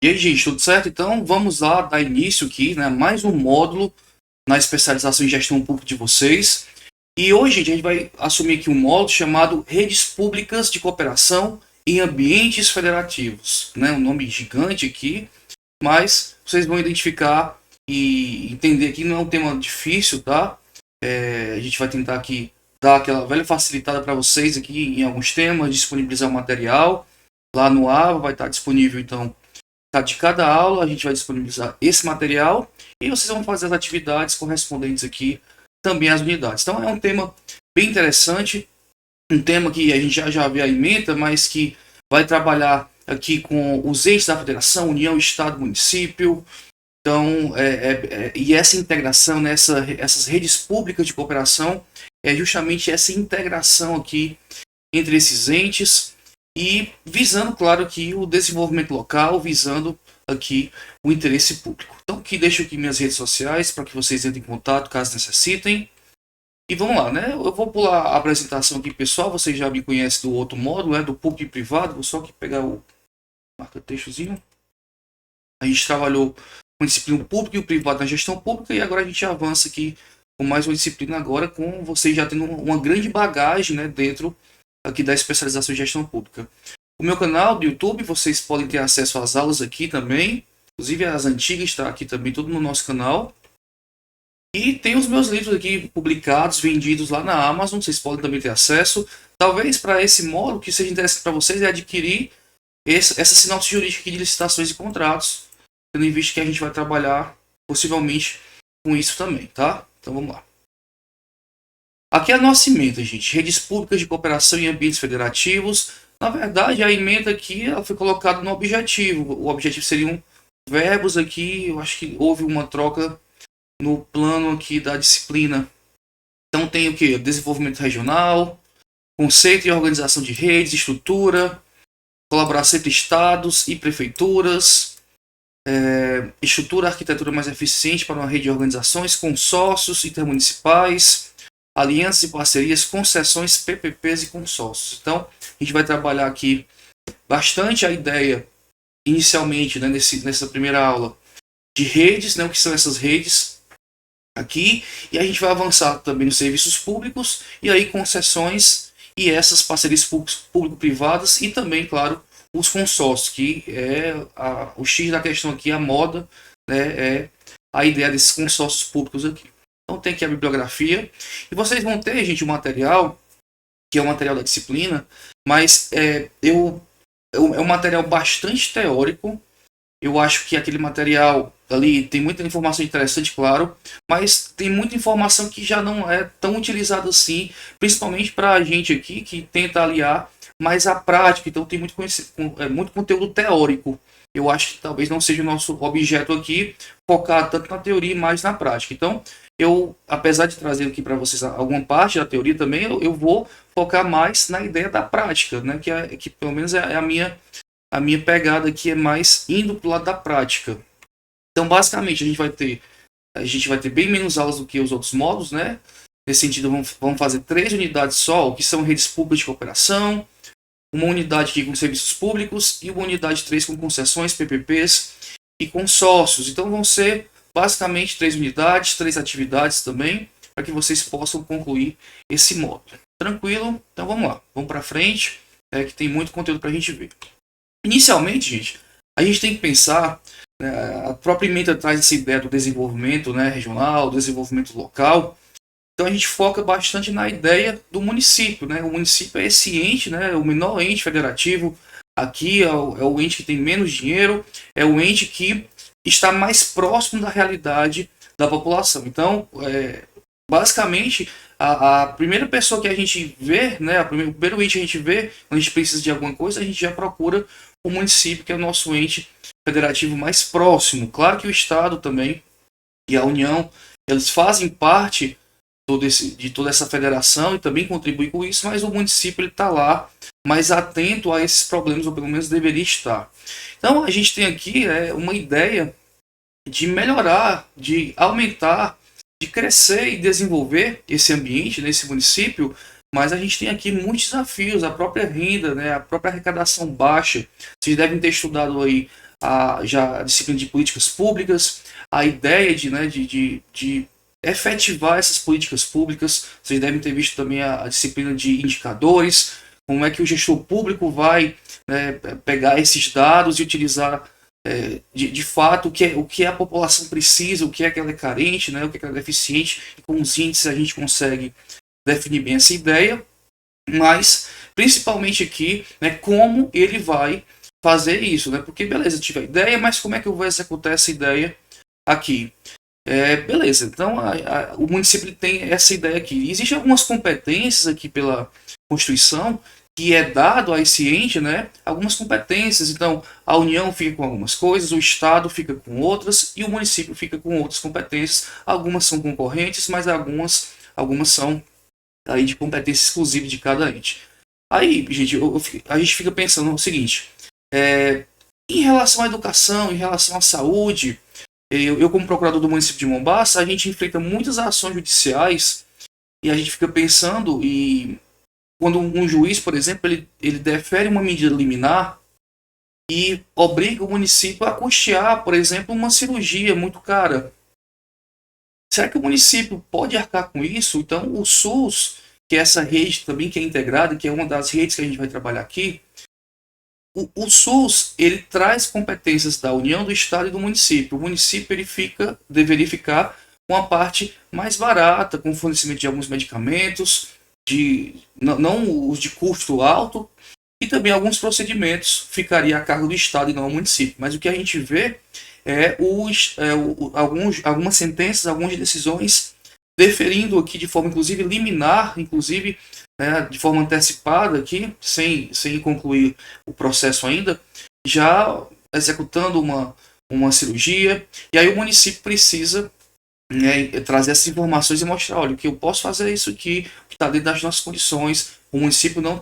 E aí, gente, tudo certo? Então, vamos lá dar início aqui, né? Mais um módulo na especialização em gestão pública de vocês. E hoje, gente, a gente vai assumir aqui um módulo chamado Redes Públicas de Cooperação em Ambientes Federativos, né? Um nome gigante aqui, mas vocês vão identificar e entender que não é um tema difícil, tá? A gente vai tentar aqui dar aquela velha facilitada para vocês aqui em alguns temas, disponibilizar o material. Lá no AVA vai estar disponível, então, de cada aula a gente vai disponibilizar esse material e vocês vão fazer as atividades correspondentes aqui também às unidades. Então é um tema bem interessante, um tema que a gente já vê a ementa, mas que vai trabalhar aqui com os entes da federação, União, Estado, Município. Então, e essa integração, essas redes públicas de cooperação, é justamente essa integração aqui entre esses entes e visando, claro, aqui o desenvolvimento local, visando aqui o interesse público. Então, aqui deixo aqui minhas redes sociais para que vocês entrem em contato caso necessitem. E vamos lá, né? Eu vou pular a apresentação aqui, pessoal. Vocês já me conhecem do outro módulo, né? Do público e privado. Vou só aqui pegar o marca-textozinho. A gente trabalhou com a disciplina pública e o privado na gestão pública e agora a gente avança aqui com mais uma disciplina agora, com vocês já tendo uma grande bagagem, né, dentro aqui da especialização em gestão pública. O meu canal do YouTube, vocês podem ter acesso às aulas aqui também, inclusive as antigas está aqui também, tudo no nosso canal. E tem os meus livros aqui publicados, vendidos lá na Amazon, vocês podem também ter acesso. Talvez para esse módulo que seja interessante para vocês é adquirir essa sinopse jurídica aqui de licitações e contratos, tendo em vista que a gente vai trabalhar possivelmente com isso também, tá? Então vamos lá. Aqui é a nossa emenda, gente. Redes públicas de cooperação em ambientes federativos. Na verdade, a emenda aqui ela foi colocada no objetivo. O objetivo seriam verbos aqui. Eu acho que houve uma troca no plano aqui da disciplina. Então tem o que? Desenvolvimento regional, conceito e organização de redes, estrutura, colaboração entre estados e prefeituras, estrutura e arquitetura mais eficiente para uma rede de organizações, consórcios intermunicipais, alianças e parcerias, concessões, PPPs e consórcios. Então, a gente vai trabalhar aqui bastante a ideia, inicialmente, né, nessa primeira aula, de redes, né, o que são essas redes aqui, e a gente vai avançar também nos serviços públicos, e aí concessões e essas parcerias público-privadas, e também, claro, os consórcios, que é o X da questão aqui, a moda, né, é a ideia desses consórcios públicos aqui. Então tem aqui a bibliografia. E vocês vão ter, gente, o material, que é o material da disciplina, mas é um material bastante teórico. Eu acho que aquele material ali tem muita informação interessante, claro, mas tem muita informação que já não é tão utilizada assim, principalmente para a gente aqui que tenta aliar mais a prática. Então tem muito conteúdo teórico. Eu acho que talvez não seja o nosso objeto aqui focar tanto na teoria e mais na prática. Então, apesar de trazer aqui para vocês alguma parte da teoria também, eu vou focar mais na ideia da prática, né? Que pelo menos é a minha pegada aqui é mais indo para o lado da prática. Então, basicamente, a gente vai ter bem menos aulas do que os outros módulos, né? Nesse sentido, vamos fazer 3 unidades só, que são redes públicas de cooperação, uma unidade aqui com serviços públicos e uma unidade 3 com concessões, PPPs e consórcios. Então, vão ser basicamente 3 unidades, 3 atividades também, para que vocês possam concluir esse módulo. Tranquilo? Então, vamos lá. Vamos para frente, que tem muito conteúdo para a gente ver. Inicialmente, gente, a gente tem que pensar, a própria ementa traz essa ideia do desenvolvimento, né, regional, desenvolvimento local. Então a gente foca bastante na ideia do município, né? O município é esse ente, né, o menor ente federativo. Aqui é o ente que tem menos dinheiro, é o ente que está mais próximo da realidade da população. Então, basicamente, a primeira pessoa que a gente vê, né, o primeiro ente que a gente vê, quando a gente precisa de alguma coisa, a gente já procura o município, que é o nosso ente federativo mais próximo. Claro que o Estado também e a União, eles fazem parte de toda essa federação e também contribuem com isso, mas o município está lá mais atento a esses problemas, ou pelo menos deveria estar. Então, a gente tem aqui uma ideia de melhorar, de aumentar, de crescer e desenvolver esse ambiente nesse município, mas a gente tem aqui muitos desafios, a própria renda, né, a própria arrecadação baixa. Vocês devem ter estudado aí já a disciplina de políticas públicas, a ideia de efetivar essas políticas públicas. Vocês devem ter visto também a disciplina de indicadores, como é que o gestor público vai, né, pegar esses dados e utilizar de fato o que a população precisa, o que é que ela é carente, né, o que é que ela é deficiente, e com os índices a gente consegue definir bem essa ideia, mas principalmente aqui, né, como ele vai fazer isso, né, porque beleza, tive a ideia, mas como é que eu vou executar essa ideia aqui? Beleza, então o município tem essa ideia aqui. Existem algumas competências aqui pela Constituição que é dado a esse ente, né? Algumas competências. Então, a União fica com algumas coisas, o Estado fica com outras e o município fica com outras competências. Algumas são concorrentes, mas algumas são aí de competência exclusiva de cada ente. Aí, gente, a gente fica pensando no seguinte: em relação à educação, em relação à saúde, eu como procurador do município de Mombaça, a gente enfrenta muitas ações judiciais e a gente fica pensando e quando um juiz, por exemplo, ele defere uma medida liminar e obriga o município a custear, por exemplo, uma cirurgia muito cara. Será que o município pode arcar com isso? Então, o SUS, que é essa rede também que é integrada, que é uma das redes que a gente vai trabalhar aqui, o SUS ele traz competências da União, do Estado e do município. O município deveria ficar com a parte mais barata, com o fornecimento de alguns medicamentos, não os de custo alto, e também alguns procedimentos ficaria a cargo do Estado e não ao município. Mas o que a gente vê algumas sentenças, algumas decisões deferindo aqui de forma inclusive liminar, inclusive, né, de forma antecipada aqui, sem concluir o processo ainda, já executando uma cirurgia, e aí o município precisa, né, trazer essas informações e mostrar, olha, que eu posso fazer isso aqui, que está dentro das nossas condições. O município não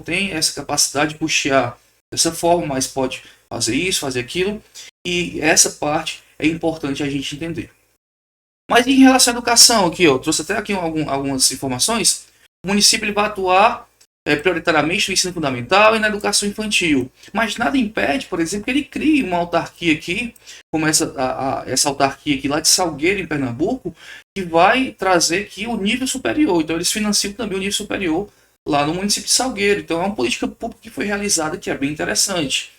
tem essa capacidade de custear dessa forma, mas pode fazer isso, fazer aquilo, e essa parte é importante a gente entender. Mas em relação à educação, aqui eu trouxe até aqui algumas informações. O município ele vai atuar prioritariamente no ensino fundamental e na educação infantil. Mas nada impede, por exemplo, que ele crie uma autarquia aqui, como essa autarquia aqui lá de Salgueiro, em Pernambuco, que vai trazer aqui o nível superior. Então eles financiam também o nível superior lá no município de Salgueiro. Então é uma política pública que foi realizada que é bem interessante.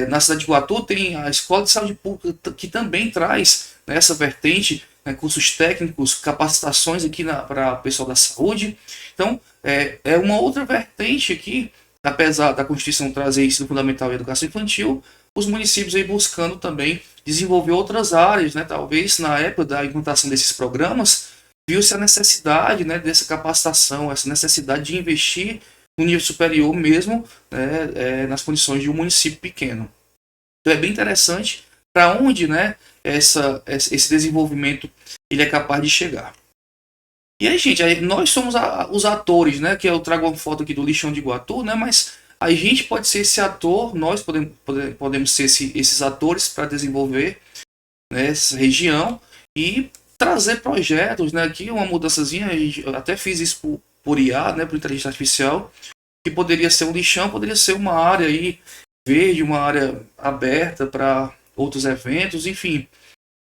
Na cidade de Iguatu tem a Escola de Saúde Pública que também traz, né, essa vertente, né, cursos técnicos, capacitações aqui para o pessoal da saúde. Então é uma outra vertente aqui, apesar da Constituição trazer ensino fundamental e educação infantil, os municípios aí buscando também desenvolver outras áreas, né? Talvez na época da implantação desses programas viu-se a necessidade, né, dessa capacitação, essa necessidade de investir no nível superior mesmo, né, nas condições de um município pequeno. Então é bem interessante para onde, né, esse desenvolvimento ele é capaz de chegar. E aí, gente, nós somos os atores, né, que eu trago uma foto aqui do lixão de Iguatu, né, mas a gente pode ser esse ator, nós podemos ser esses atores para desenvolver, né, essa região e trazer projetos, né, aqui uma mudançazinha, eu até fiz isso por IA, né, por inteligência artificial, que poderia ser um lixão, poderia ser uma área aí verde, uma área aberta para outros eventos, enfim.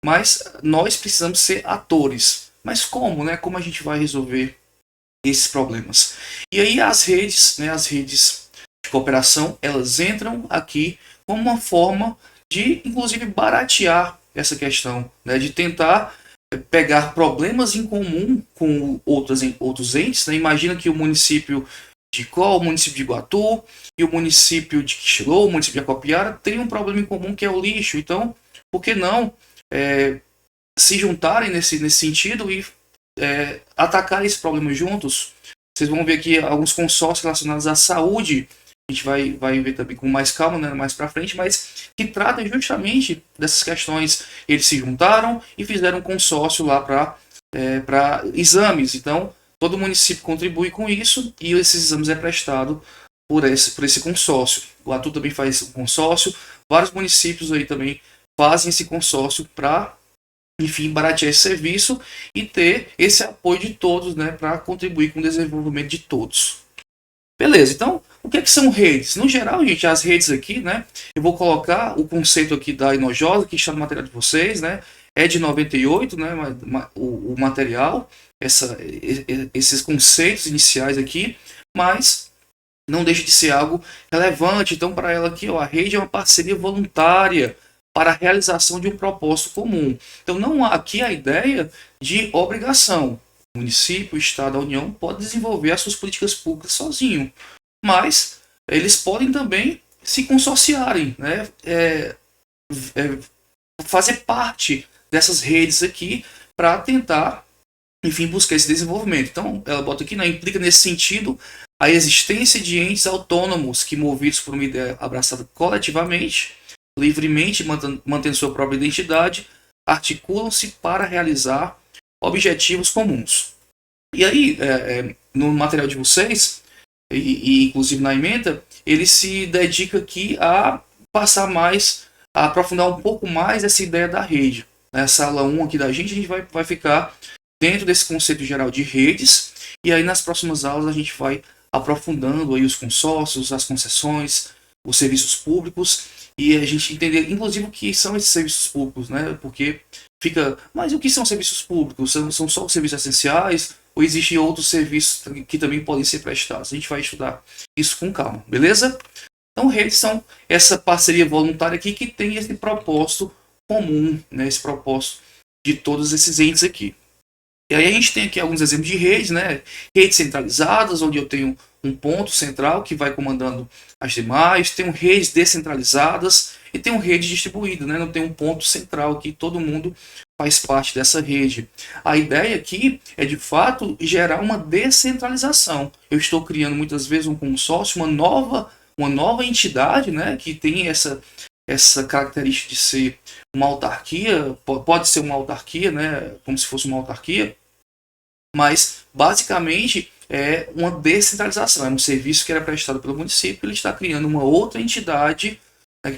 Mas nós precisamos ser atores. Mas como, né? Como a gente vai resolver esses problemas? E aí as redes, né, as redes de cooperação, elas entram aqui como uma forma de, inclusive, baratear essa questão, né, de tentar pegar problemas em comum com outros entes. Né? Imagina que o município de Icó, o município de Iguatu e o município de Quixelô, o município de Acopiara, tem um problema em comum que é o lixo. Então, por que não se juntarem nesse sentido e atacar esse problema juntos? Vocês vão ver aqui alguns consórcios relacionados à saúde, a gente vai ver também com mais calma, né, mais para frente, mas que tratam justamente dessas questões. Eles se juntaram e fizeram um consórcio lá para exames. Então, todo município contribui com isso e esses exames é prestado por esse consórcio. O Atu também faz um consórcio, vários municípios aí também fazem esse consórcio para, enfim, baratear esse serviço e ter esse apoio de todos, né, para contribuir com o desenvolvimento de todos. Beleza, então O que é que são redes? No geral, gente, as redes aqui, né? Eu vou colocar o conceito aqui da Inojosa, que está no material de vocês, né? É de 98, né? O material, esses conceitos iniciais aqui, mas não deixa de ser algo relevante. Então, para ela aqui, ó, a rede é uma parceria voluntária para a realização de um propósito comum. Então, não há aqui a ideia de obrigação. O município, o Estado, a União pode desenvolver as suas políticas públicas sozinho, mas eles podem também se consorciarem, né? Fazer parte dessas redes aqui para tentar, enfim, buscar esse desenvolvimento. Então, ela bota aqui, né, implica nesse sentido a existência de entes autônomos que, movidos por uma ideia abraçada coletivamente, livremente, mantendo sua própria identidade, articulam-se para realizar objetivos comuns. E aí, no material de vocês, e inclusive na emenda, ele se dedica aqui a passar mais, a aprofundar um pouco mais essa ideia da rede. Nessa aula 1 aqui da gente, a gente vai ficar dentro desse conceito geral de redes, e aí nas próximas aulas a gente vai aprofundando aí os consórcios, as concessões, os serviços públicos, e a gente entender, inclusive, o que são esses serviços públicos, né? Porque fica, mas o que são serviços públicos? São só os serviços essenciais? Ou existem outros serviços que também podem ser prestados? A gente vai estudar isso com calma, beleza? Então, redes são essa parceria voluntária aqui que tem esse propósito comum, né? Esse propósito de todos esses entes aqui. E aí a gente tem aqui alguns exemplos de redes, né? Redes centralizadas, onde eu tenho um ponto central que vai comandando as demais. Tenho redes descentralizadas e tenho rede distribuída, né? Não tem um ponto central que todo mundo faz parte dessa rede. A ideia aqui é, de fato, gerar uma descentralização. Eu estou criando muitas vezes um consórcio, uma nova entidade, né? Que tem essa característica de ser uma autarquia, pode ser uma autarquia, né, como se fosse uma autarquia, mas basicamente é uma descentralização, é um serviço que era prestado pelo município, ele está criando uma outra entidade.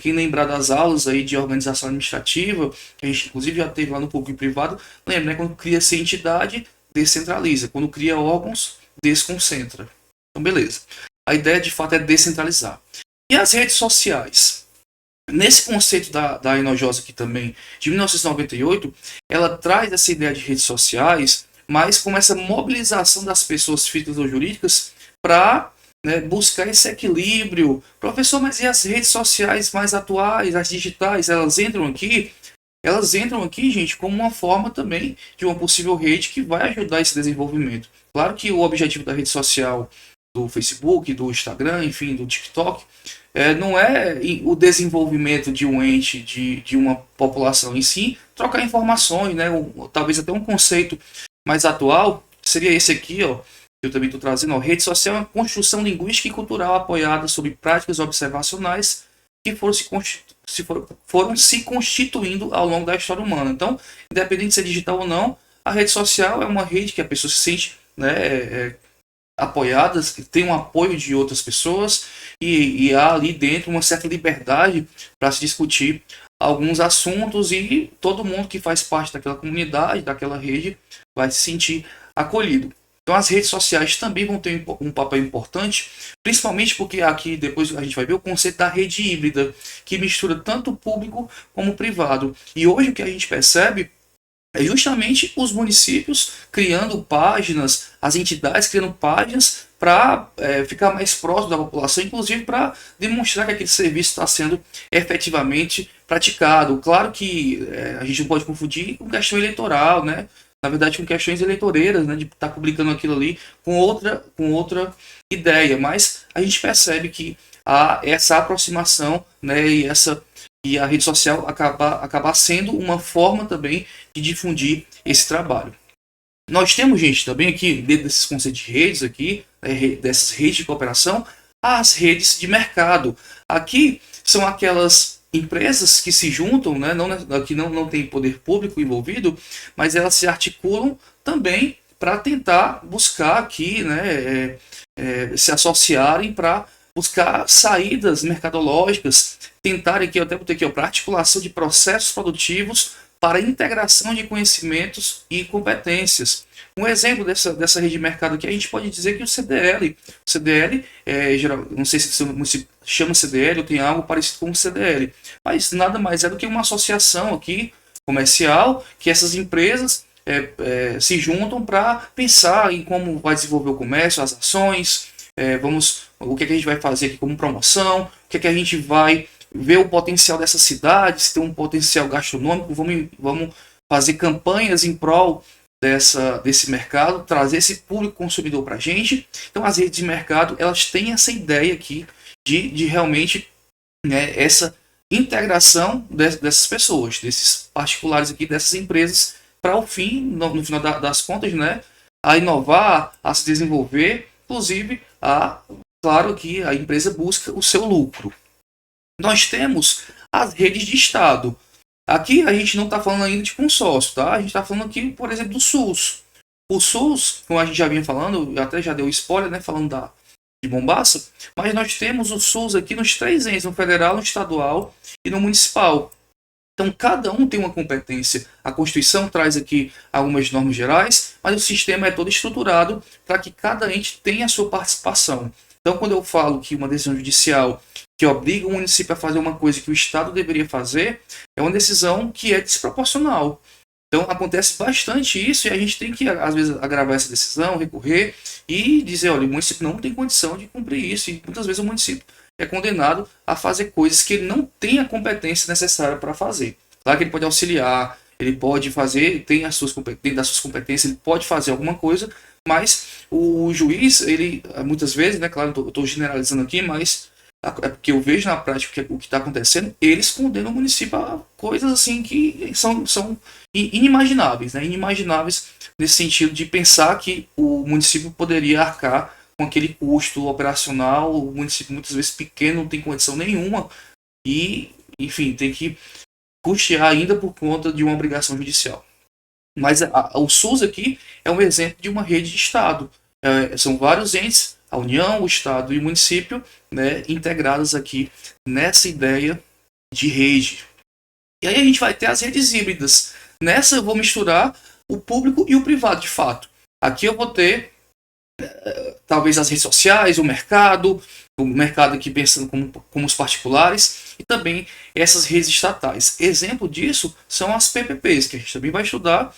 Quem lembrar das aulas aí de organização administrativa, que a gente inclusive já teve lá no público e privado, lembra, né, quando cria essa entidade, descentraliza, quando cria órgãos, desconcentra. Então beleza, a ideia de fato é descentralizar. E as redes sociais? Nesse conceito da Inojosa aqui também, de 1998, ela traz essa ideia de redes sociais, mas com essa mobilização das pessoas físicas ou jurídicas para, né, buscar esse equilíbrio. Professor, mas e as redes sociais mais atuais, as digitais, elas entram aqui? Elas entram aqui, gente, como uma forma também de uma possível rede que vai ajudar esse desenvolvimento. Claro que o objetivo da rede social, do Facebook, do Instagram, enfim, do TikTok, não é o desenvolvimento de um ente, de uma população em si, trocar informações, né? Talvez até um conceito mais atual seria esse aqui, ó, que eu também estou trazendo. Ó, rede social é uma construção linguística e cultural apoiada sobre práticas observacionais que foram se constituindo ao longo da história humana. Então, independente de ser digital ou não, a rede social é uma rede que a pessoa se sente, né, apoiadas, tem um apoio de outras pessoas e há ali dentro uma certa liberdade para se discutir alguns assuntos e todo mundo que faz parte daquela comunidade, daquela rede, vai se sentir acolhido. Então as redes sociais também vão ter um papel importante, principalmente porque aqui depois a gente vai ver o conceito da rede híbrida, que mistura tanto o público como o privado. E hoje o que a gente percebe é justamente os municípios criando páginas, as entidades criando páginas para ficar mais próximo da população, inclusive para demonstrar que aquele serviço está sendo efetivamente praticado. Claro que a gente não pode confundir com questão eleitoral, né? Na verdade, com questões eleitoreiras, né? De estar publicando aquilo ali com outra ideia. Mas a gente percebe que há essa aproximação, né? E a rede social acabar sendo uma forma também de difundir esse trabalho. Nós temos, gente, também aqui, dentro desses conceitos de redes aqui, dessas redes de cooperação, as redes de mercado. Aqui são aquelas empresas que se juntam, né, que não tem poder público envolvido, mas elas se articulam também para tentar buscar aqui, né, se associarem para buscar saídas mercadológicas, tentarem aqui, eu até botei aqui, para articulação de processos produtivos para integração de conhecimentos e competências. Um exemplo dessa rede de mercado aqui, a gente pode dizer que o CDL. O CDL, não sei se o município chama CDL ou tem algo parecido com o CDL, mas nada mais é do que uma associação aqui comercial que essas empresas se juntam para pensar em como vai desenvolver o comércio, as ações, o que a gente vai fazer aqui como promoção, o que a gente vai ver o potencial dessa cidade, se tem um potencial gastronômico, vamos fazer campanhas em prol desse mercado, trazer esse público consumidor para a gente. Então as redes de mercado, elas têm essa ideia aqui de realmente, né, essa integração dessas pessoas, desses particulares aqui, dessas empresas, para o fim, no final das contas, né, a inovar, a se desenvolver, inclusive, claro que a empresa busca o seu lucro. Nós temos as redes de Estado. Aqui a gente não está falando ainda de consórcio, tá? A gente está falando aqui, por exemplo, do SUS. O SUS, como a gente já vinha falando, até já deu spoiler, né, falando de Mombaça, mas nós temos o SUS aqui nos 3 entes, no federal, no estadual e no municipal. Então, cada um tem uma competência. A Constituição traz aqui algumas normas gerais, mas o sistema é todo estruturado para que cada ente tenha a sua participação. Então, quando eu falo que uma decisão judicial que obriga o município a fazer uma coisa que o Estado deveria fazer, é uma decisão que é desproporcional. Então, acontece bastante isso e a gente tem que, às vezes, agravar essa decisão, recorrer e dizer, olha, o município não tem condição de cumprir isso. E muitas vezes o município é condenado a fazer coisas que ele não tem a competência necessária para fazer. Claro que ele pode auxiliar, ele pode fazer, tem das suas competências, ele pode fazer alguma coisa, mas o juiz, ele, muitas vezes, né, claro, eu estou generalizando aqui, mas é porque eu vejo na prática o que está acontecendo, eles condenam o município a coisas assim que são inimagináveis, né? Inimagináveis nesse sentido de pensar que o município poderia arcar com aquele custo operacional. O município muitas vezes pequeno, não tem condição nenhuma e, enfim, tem que custear ainda por conta de uma obrigação judicial. Mas o SUS aqui é um exemplo de uma rede de Estado. São vários entes, a União, o Estado e o município, né, integrados aqui nessa ideia de rede. E aí a gente vai ter as redes híbridas. Nessa eu vou misturar o público e o privado, de fato. Aqui eu vou ter talvez as redes sociais, o mercado aqui pensando como os particulares, e também essas redes estatais. Exemplo disso são as PPPs, que a gente também vai estudar.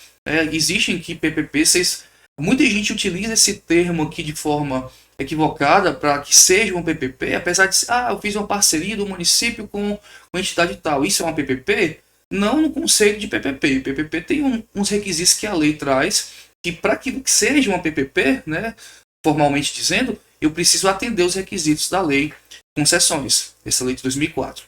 Existem aqui PPPs, muita gente utiliza esse termo aqui de forma equivocada para que seja um PPP, apesar de eu fiz uma parceria do município com uma entidade tal. Isso é uma PPP? Não no conceito de PPP. PPP tem uns requisitos que a lei traz, que para que seja uma PPP, né, formalmente dizendo, eu preciso atender os requisitos da lei de concessões, essa lei de 2004.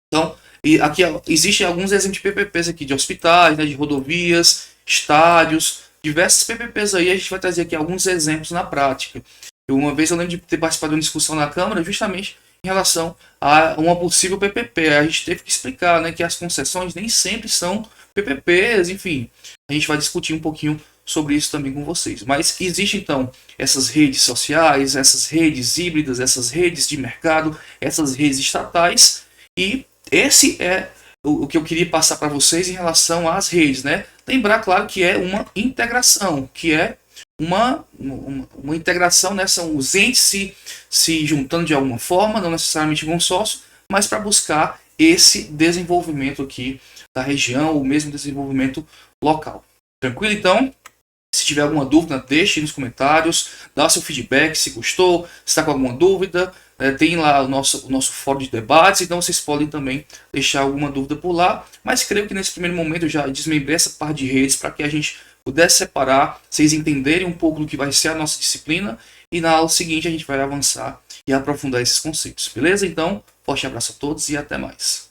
Então, e aqui existem alguns exemplos de PPPs aqui, de hospitais, né, de rodovias, estádios, diversas PPPs aí. A gente vai trazer aqui alguns exemplos na prática. Uma vez eu lembro de ter participado de uma discussão na Câmara justamente em relação a uma possível PPP. A gente teve que explicar, né, que as concessões nem sempre são PPPs, enfim. A gente vai discutir um pouquinho sobre isso também com vocês. Mas existem então essas redes sociais, essas redes híbridas, essas redes de mercado, essas redes estatais, e esse é o que eu queria passar para vocês em relação às redes, né? Lembrar, claro, que é uma integração, que é uma integração, né? São os entes se juntando de alguma forma, não necessariamente consórcio, mas para buscar esse desenvolvimento aqui da região, o mesmo desenvolvimento local. Tranquilo, então? Se tiver alguma dúvida, deixe nos comentários, dá seu feedback se gostou, se está com alguma dúvida. Tem lá o nosso fórum de debates, então vocês podem também deixar alguma dúvida por lá. Mas creio que nesse primeiro momento eu já desmembrei essa parte de redes para que a gente pudesse separar, vocês entenderem um pouco do que vai ser a nossa disciplina, e na aula seguinte a gente vai avançar e aprofundar esses conceitos. Beleza? Então, forte abraço a todos e até mais.